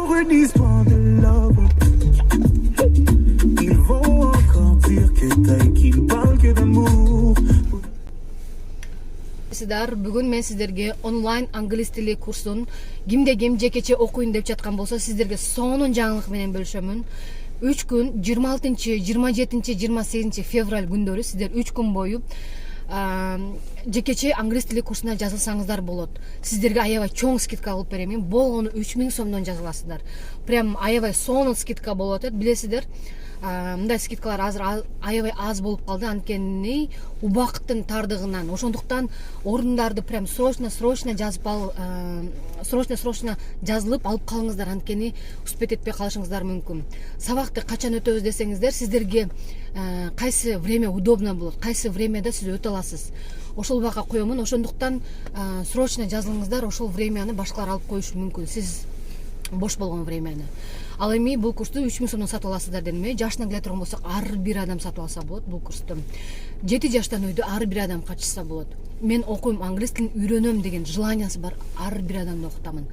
redisent pas de love. Ils vont encore dire que t'as qu'ils parlent que d'amour. Сидар, бүгүн мен сиздерге онлайн англис тили курсун кимде ким жекече окуйн деп жаткан болсо сиздерге сонун жаңылык менен бөлүшөмүн. 3 күн 26, 27, 28 февраль күндөрү сиздер 3 күн бою жекече англис тили курсуна жазылсаңыздар болот. Сиздерге аябай чоң скидка алып берем. Болгону 3000 сомдон жазыласыздар. Прям аябай сонун скидка болот, билесиздер. Мындай скидкалар азыр аябай аз болуп калды, анткени убакыттын тардыгынан. Ошондуктан орундарды прям срочно жазып жазылып алып калыңыздар, анткени успеть этпей калышыңыздар мүмкүн. Сабакты качан өтөбүз десеңиздер, сиздерге кайсы время удобно болот, кайсы времяда сиз өтө аласыз. Ошол убакка коёмун, ошондуктан срочно жазылыңыздар, ошол времяны башкалар алып коюшу мүмкүн. Сиз бош болгон времяны. Ал эми бул курсту 3000 сомдон сатып аласыздар дедим. Жашына келе турган болсок, ар бир адам сатып алса болот бул курсту. 7 жаштан өйдө ар бир адам катышса болот. Мен окуйм, англис тилин үйрөнөм деген желаниясы бар ар бир адамды окутамын.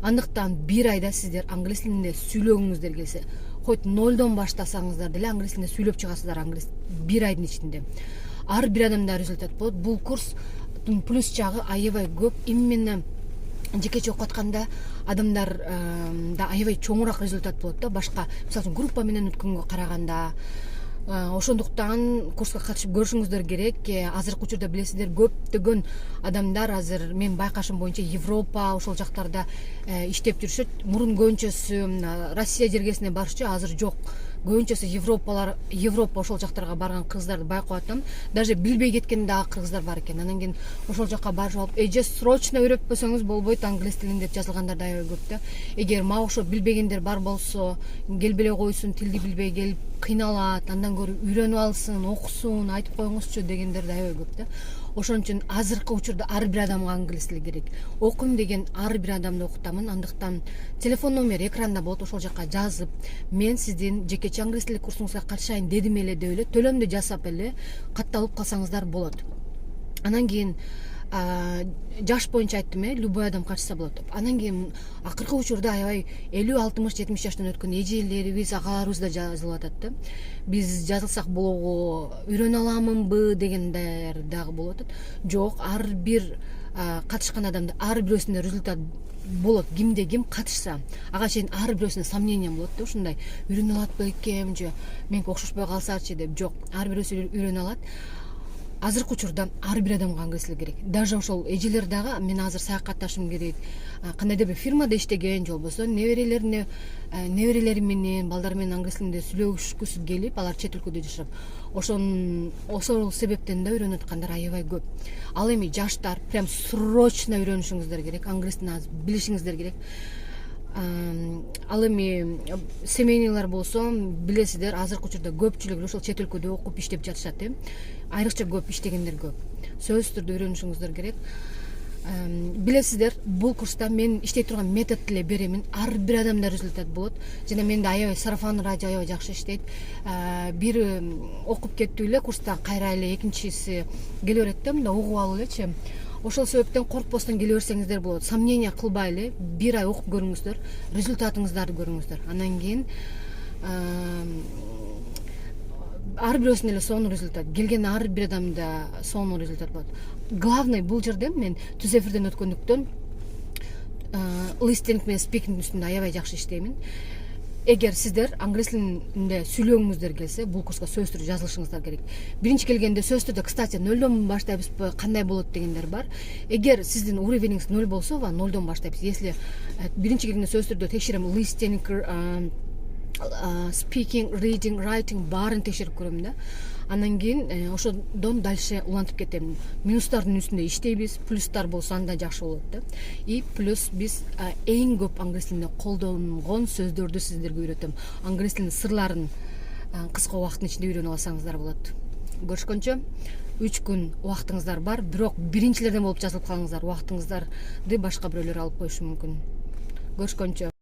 Андыктан бир айда сиздер англис тилинде сүйлөгүңүздөр келсе, хоть 0дон баштасаңыздар деле англис тилинде сүйлөп чыгасыздар англис бир айдын ичинде. Ар бир адамда результат болот. Бул курстун плюс жагы аябай көп. Именно жекече окуп атканда адамдар да аябай чоңураак результат болот да, башка мисалы группа менен өткөнгө караганда. Ошондуктан курска катышып көрүшүңүздөр керек. Азыркы учурда билесиздер, көптөгөн адамдар азыр мен байкашым боюнча Европа ошол жактарда иштеп жүрүшөт. Мурун көбүнчөсү Россия жергесине барышчу, азыр жок. Көбүнчөсү Европа ошол жактарга барган кыздарды байкап атам. Даже билбей кеткен дагы кыргыздар бар экен. Анан кийин ошол жакка барып алып, эже срочно үйрөтпөсөңүз болбойт англис тилин деп жазылгандар да аябай көп да. Эгер мага окшоп билбегендер бар болсо, келбеле койсун, тилди билбей келип кыйналат, андан көрү үйрөнүп алсын, окусун, айтып коюңузчу дегендер да аябай көп да. Ошон үчүн азыркы учурда ар бир адамга англис тили керек. Окуйм деген ар бир адамды окутамын. Андыктан телефон номер экранда болот, ошол жакка жазып, мен сиздин жекече англис тили курсуңузга катышайын дедим эле деп эле төлөмдү жасап эле катталып калсаңыздар болот. Анан кийин жаш боюнча айттым, любой адам катышса болот деп. Анан кийин акыркы учурда аябай 50, 60, 70 жаштан өткөн эжелерибиз, агаларыбыз да жазылып атат да. Биз жазылсак болобу, үйрөнө аламынбы дегендер дагы болуп атат. Жок, ар бир катышкан адамда ар бирөөсүндө результат болот. Кимде ким катышса, ага чейин ар бирөөсүнө сомнение болот да, ушундай үйрөнө алат белкем же меники окшошпой калсачы деп. Жок, ар бирөөсү үйрөнө алат. Азыркы учурда ар бир адамга англис тили керек. Даже ошол эжелер дагы, мен азыр саякатташым керек, кандайдыр бир фирмада иштеген же болбосо неберелери менен, балдар менен англис тилинде сүйлөшкүсү келип, алар чет өлкөдө жашап, ошол себептен да үйрөнүп аткандар аябай көп. Ал эми жаштар прям срочно үйрөнүшүңүздөр керек, англис тилин азыр билишиңиздер керек. Ал эми семейныйлар болсо, билесиздер, азыркы учурда көпчүлүгү ошол чет өлкөдө окуп иштеп жатышат. Айрыкча көп иштегендер көп. Сөзсүз түрдө үйрөнүшүңүздөр керек. Билесиздер, бул курста мен иштей турган методду эле беремин. Ар бир адамда результат болот. Жана менде аябай сарафан радио аябай жакшы иштейт. Бири окуп кеттип эле курстан кайра эле экинчиси келе берет да, мында угуп алып элечи. Ошол себептен коркпостон келе берсеңиздер болот. Сомнение кылбай эле бир ай окуп көрүңүздөр, результатыңыздарды көрүңүздөр. Андан кийин ар бирөөсүнө эле сонун результат, келген ар бир адамда сонун результат болот. Главный бул жерде мен түз эфирден өткөндүктөн listening менен speaking үстүндө аябай жакшы иштеймин. Эгер сиздер англис тилинде сүйлөгүңүздөр келсе, бул курска сөзсүз түрдө жазылышыңыздар керек. Биринчи келгенде сөзсүз түрдө, кстати, 0дон баштайбызбы, кандай болот дегендер бар. Эгер сиздин уровениңиз 0 болсо, 0дон баштайбыз. Если биринчи келгенде сөзсүз түрдө текшерем, listening, speaking, reading, writing баарын текшерип көрөм да. Андан кийин ошодон дальше улантып кетем. Минустардын үстүндө иштейбиз, плюстар болсо анда жакшы болот да. И плюс биз эң көп англис тилинде колдонгон сөздөрдү сиздерге үйрөтөм. Англис тилинин сырларын кыска убакыттын ичинде үйрөнүп алсаңыздар болот. Көрүшкөнчө 3 күн убактыңыздар бар, бирок биринчилерден болуп жазылып калыңыздар. Убактыңыздарды башка бирөөлөр алып коюшу мүмкүн. Көрүшкөнчө.